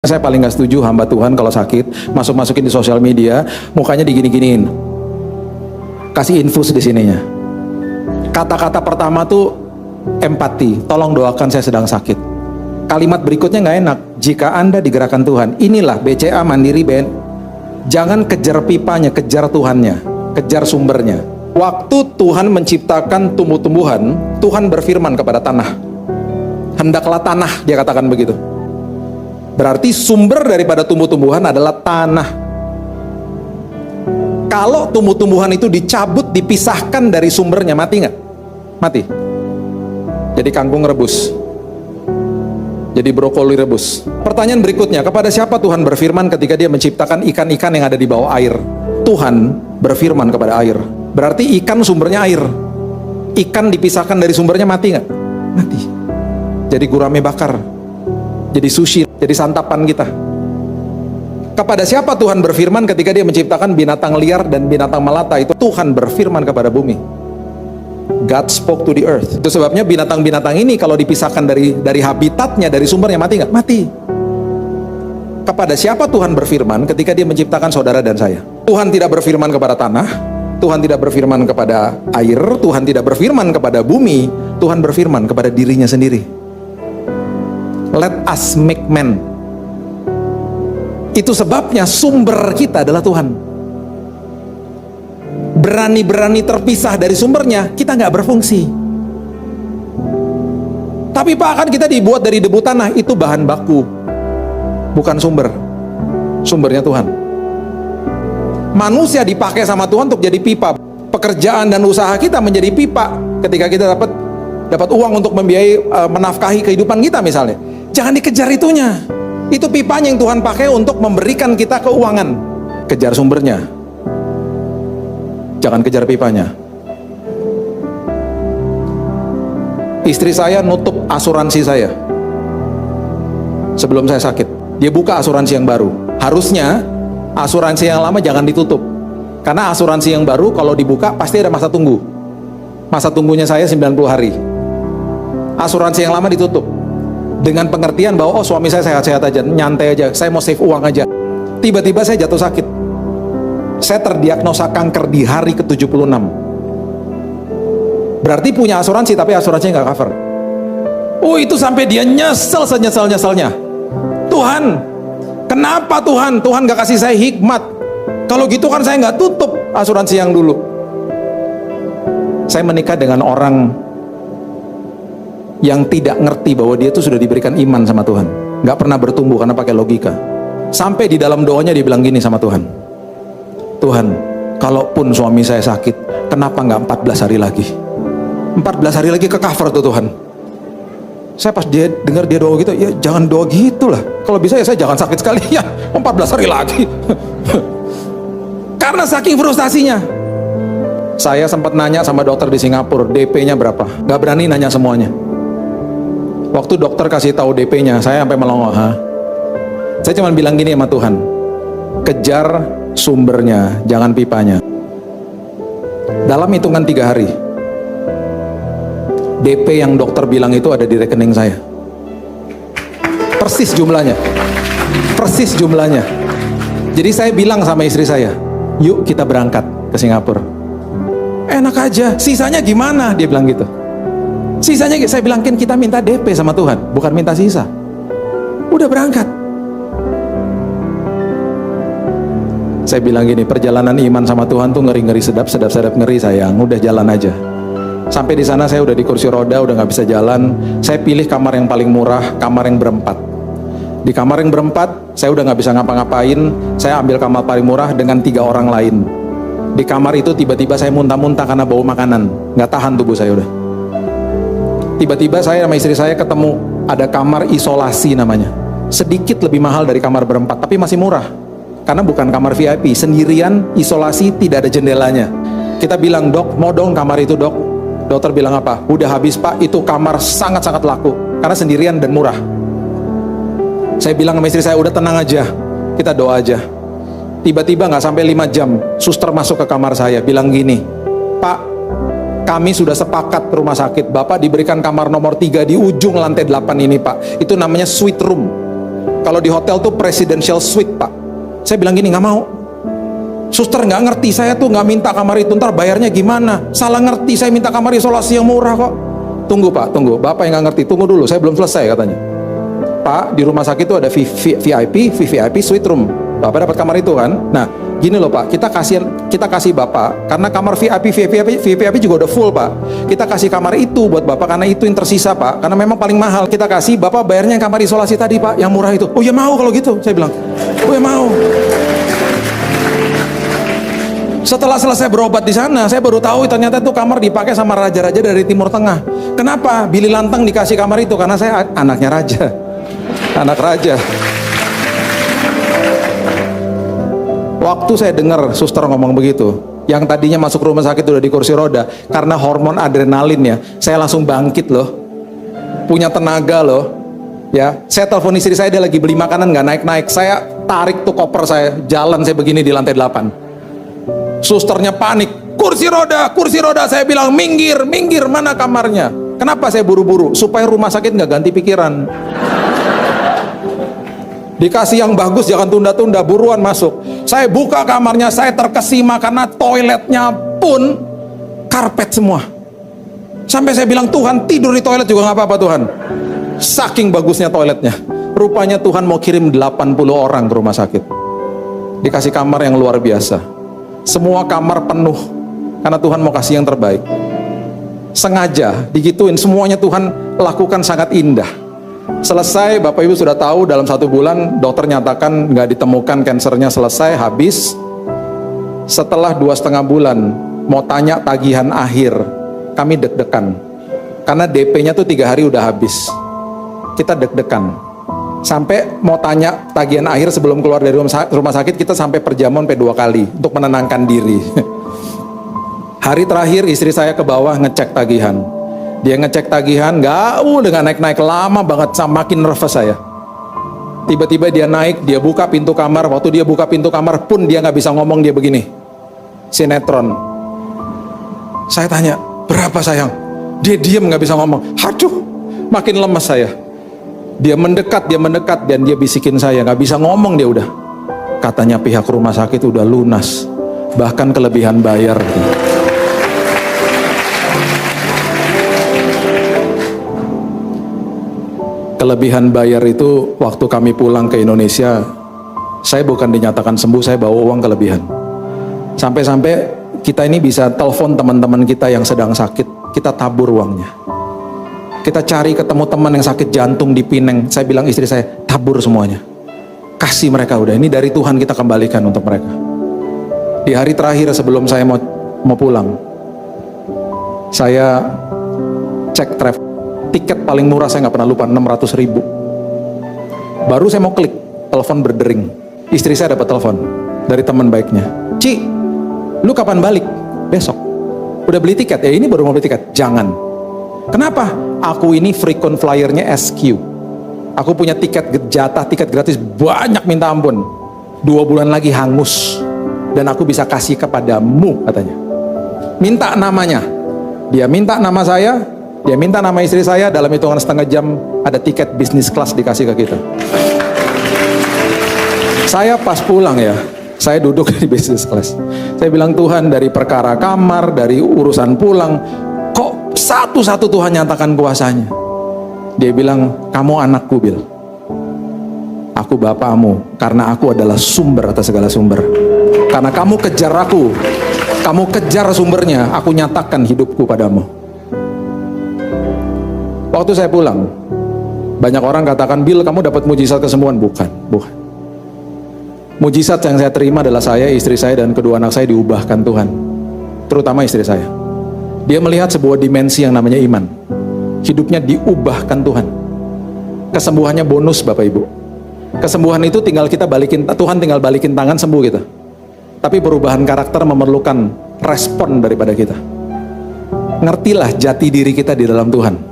Saya paling gak setuju hamba Tuhan kalau sakit masukin di sosial media, mukanya digini-giniin, kasih infus di sininya. Kata-kata pertama tuh empati, tolong doakan saya sedang sakit. Kalimat berikutnya nggak enak, jika Anda digerakkan Tuhan. Inilah BCA Mandiri BN. Jangan kejar pipanya, kejar Tuhannya, kejar sumbernya. Waktu Tuhan menciptakan tumbuh-tumbuhan, Tuhan berfirman kepada tanah, hendaklah tanah, dia katakan begitu. Berarti sumber daripada tumbuh-tumbuhan adalah tanah. Kalau tumbuh-tumbuhan itu dicabut, dipisahkan dari sumbernya, mati nggak? Mati. Jadi kangkung rebus, jadi brokoli rebus. Pertanyaan berikutnya, kepada siapa Tuhan berfirman ketika dia menciptakan ikan-ikan yang ada di bawah air? Tuhan berfirman kepada air. Berarti ikan sumbernya air. Ikan dipisahkan dari sumbernya, mati nggak? Mati. Jadi gurame bakar, jadi sushi, jadi santapan kita. Kepada siapa Tuhan berfirman ketika dia menciptakan binatang liar dan binatang melata? Itu Tuhan berfirman kepada bumi. God spoke to the earth. Itu sebabnya binatang-binatang ini kalau dipisahkan dari habitatnya, dari sumbernya, mati nggak? Mati. Kepada siapa Tuhan berfirman ketika dia menciptakan saudara dan saya? Tuhan tidak berfirman kepada tanah, Tuhan tidak berfirman kepada air, Tuhan tidak berfirman kepada bumi, Tuhan berfirman kepada dirinya sendiri. Let us make man. Itu sebabnya sumber kita adalah Tuhan. Berani-berani terpisah dari sumbernya, kita nggak berfungsi. Tapi Pak, kan kita dibuat dari debu tanah, itu bahan baku, bukan sumber. Sumbernya Tuhan. Manusia dipakai sama Tuhan untuk jadi pipa. Pekerjaan dan usaha kita menjadi pipa ketika kita dapat uang untuk membiayai menafkahi kehidupan kita misalnya. Jangan dikejar itunya. Itu pipanya yang Tuhan pakai untuk memberikan kita keuangan. Kejar sumbernya, jangan kejar pipanya. Istri saya nutup asuransi saya sebelum saya sakit. Dia buka asuransi yang baru. Harusnya asuransi yang lama jangan ditutup, karena asuransi yang baru kalau dibuka pasti ada masa tunggu. Masa tunggunya saya 90 hari. Asuransi yang lama ditutup dengan pengertian bahwa suami saya sehat-sehat aja, nyantai aja, saya mau save uang aja. Tiba-tiba saya jatuh sakit. Saya terdiagnosa kanker di hari ke-76. Berarti punya asuransi, tapi asuransinya nggak cover. Itu sampai dia nyesel senyesal-nyeselnya. Tuhan, kenapa Tuhan? Tuhan nggak kasih saya hikmat. Kalau gitu kan saya nggak tutup asuransi yang dulu. Saya menikah dengan orang yang tidak ngerti bahwa dia itu sudah diberikan iman sama Tuhan. Nggak pernah bertumbuh karena pakai logika. Sampai di dalam doanya dia bilang gini sama Tuhan, Tuhan, kalaupun suami saya sakit, kenapa nggak 14 hari lagi? 14 hari lagi ke cover tuh Tuhan. Saya pas dia dengar dia doa gitu, ya jangan doa gitu lah. Kalau bisa ya saya jangan sakit sekali ya, 14 hari lagi. Karena saking frustasinya. Saya sempat nanya sama dokter di Singapura, DP-nya berapa? Gak berani nanya semuanya. Waktu dokter kasih tahu DP-nya, saya sampai melongo. Saya cuma bilang gini sama Tuhan, kejar sumbernya, jangan pipanya. Dalam hitungan 3 hari, DP yang dokter bilang itu ada di rekening saya. Persis jumlahnya. Persis jumlahnya. Jadi saya bilang sama istri saya, yuk kita berangkat ke Singapura. Enak aja, sisanya gimana? Dia bilang gitu. Sisanya, saya bilang, kan kita minta DP sama Tuhan, bukan minta sisa. Udah berangkat. Saya bilang gini, perjalanan iman sama Tuhan tuh ngeri-ngeri sedap ngeri sayang. Udah jalan aja. Sampai di sana saya udah di kursi roda, udah nggak bisa jalan. Saya pilih kamar yang paling murah, kamar yang berempat. Di kamar yang berempat, saya udah nggak bisa ngapa-ngapain. Saya ambil kamar paling murah dengan 3 orang lain. Di kamar itu tiba-tiba saya muntah-muntah karena bau makanan. Nggak tahan tubuh saya udah. Tiba-tiba saya sama istri saya ketemu ada kamar isolasi namanya. Sedikit lebih mahal dari kamar berempat, tapi masih murah. Karena bukan kamar VIP, sendirian, isolasi, tidak ada jendelanya. Kita bilang, dok, mau dong kamar itu dok. Dokter bilang apa? Udah habis Pak, itu kamar sangat-sangat laku. Karena sendirian dan murah. Saya bilang sama istri saya, udah tenang aja, kita doa aja. Tiba-tiba nggak sampai 5 jam, suster masuk ke kamar saya, bilang gini, Pak, kami sudah sepakat rumah sakit, Bapak diberikan kamar nomor 3 di ujung lantai 8 ini Pak. Itu namanya suite room. Kalau di hotel tuh presidential suite pak. Saya bilang gini, nggak mau. Suster nggak ngerti, saya tuh nggak minta kamar itu, ntar bayarnya gimana? Salah ngerti, saya minta kamar isolasi yang murah kok. Tunggu pak, tunggu. Bapak yang nggak ngerti, tunggu dulu, saya belum selesai katanya. Pak, di rumah sakit itu ada VIP, VVIP suite room. Bapak dapat kamar itu kan? Nah, gini loh pak, kita kasih bapak, karena kamar VVIP juga udah full pak. Kita kasih kamar itu buat bapak karena itu yang tersisa pak, karena memang paling mahal. Kita kasih, bapak bayarnya yang kamar isolasi tadi pak, yang murah itu. Oh ya mau kalau gitu, saya bilang. Oh ya mau. Setelah selesai berobat di sana, saya baru tahu ternyata itu kamar dipakai sama raja-raja dari Timur Tengah. Kenapa? Billy Lantang dikasih kamar itu karena saya anaknya raja, anak raja. Waktu saya dengar suster ngomong begitu, yang tadinya masuk rumah sakit udah di kursi roda, karena hormon adrenalin ya, saya langsung bangkit loh, punya tenaga loh. Ya, saya telepon istri saya, dia lagi beli makanan nggak naik-naik, saya tarik tuh koper saya, jalan saya begini di lantai 8. Susternya panik, kursi roda, saya bilang minggir, mana kamarnya? Kenapa saya buru-buru? Supaya rumah sakit nggak ganti pikiran. Dikasih yang bagus, jangan tunda-tunda, buruan masuk. Saya buka kamarnya, saya terkesima karena toiletnya pun karpet semua. Sampai saya bilang, Tuhan, tidur di toilet juga nggak apa-apa Tuhan. Saking bagusnya toiletnya. Rupanya Tuhan mau kirim 80 orang ke rumah sakit. Dikasih kamar yang luar biasa. Semua kamar penuh karena Tuhan mau kasih yang terbaik. Sengaja digituin, semuanya Tuhan lakukan sangat indah. Selesai, Bapak Ibu sudah tahu, dalam 1 bulan dokter nyatakan nggak ditemukan kansernya, selesai, habis. Setelah 2,5 bulan mau tanya tagihan akhir, kami deg-degan karena DP-nya tuh 3 hari udah habis. Kita deg-degan sampai mau tanya tagihan akhir sebelum keluar dari rumah sakit, kita sampai perjamuan 2 kali untuk menenangkan diri. Hari terakhir istri saya ke bawah ngecek tagihan. Dia ngecek tagihan, dengan naik-naik lama banget, makin nervous saya. Tiba-tiba dia naik, dia buka pintu kamar. Waktu dia buka pintu kamar pun dia nggak bisa ngomong, dia begini, sinetron. Saya tanya, berapa sayang? Dia diem nggak bisa ngomong. Aduh, makin lemes saya. Dia mendekat, dan dia bisikin saya, nggak bisa ngomong dia udah. Katanya pihak rumah sakit udah lunas, bahkan kelebihan bayar. Kelebihan bayar itu waktu kami pulang ke Indonesia, saya bukan dinyatakan sembuh, saya bawa uang kelebihan. Sampai-sampai kita ini bisa telepon teman-teman kita yang sedang sakit, kita tabur uangnya. Kita cari ketemu teman yang sakit jantung di Pineng, saya bilang istri saya, tabur semuanya. Kasih mereka udah, ini dari Tuhan kita kembalikan untuk mereka. Di hari terakhir sebelum saya mau pulang, saya cek travel, tiket paling murah saya nggak pernah lupa, 600.000. Baru saya mau klik, telepon berdering. Istri saya dapat telepon dari teman baiknya. Ci, lu kapan balik? Besok. Udah beli tiket? Ya ini baru mau beli tiket. Jangan. Kenapa? Aku ini frequent flyernya SQ. Aku punya tiket jatah, tiket gratis banyak minta ampun. 2 bulan lagi hangus. Dan aku bisa kasih kepadamu katanya. Minta namanya. Dia minta nama saya, dia minta nama istri saya, dalam hitungan setengah jam ada tiket bisnis kelas dikasih ke kita. Saya pas pulang ya, saya duduk di bisnis kelas. Saya bilang, Tuhan, dari perkara kamar, dari urusan pulang, kok satu-satu Tuhan nyatakan kuasanya. Dia bilang, kamu anakku, Bil. Aku bapakmu, karena aku adalah sumber atas segala sumber. Karena kamu kejar aku, kamu kejar sumbernya, aku nyatakan hidupku padamu. Waktu saya pulang, banyak orang katakan, Bil, kamu dapat mujizat kesembuhan. Bukan. Mujizat yang saya terima adalah saya, istri saya, dan kedua anak saya diubahkan Tuhan. Terutama istri saya. Dia melihat sebuah dimensi yang namanya iman. Hidupnya diubahkan Tuhan. Kesembuhannya bonus Bapak Ibu. Kesembuhan itu tinggal kita balikin, Tuhan tinggal balikin tangan sembuh kita. Tapi perubahan karakter memerlukan respon daripada kita. Ngertilah jati diri kita di dalam Tuhan.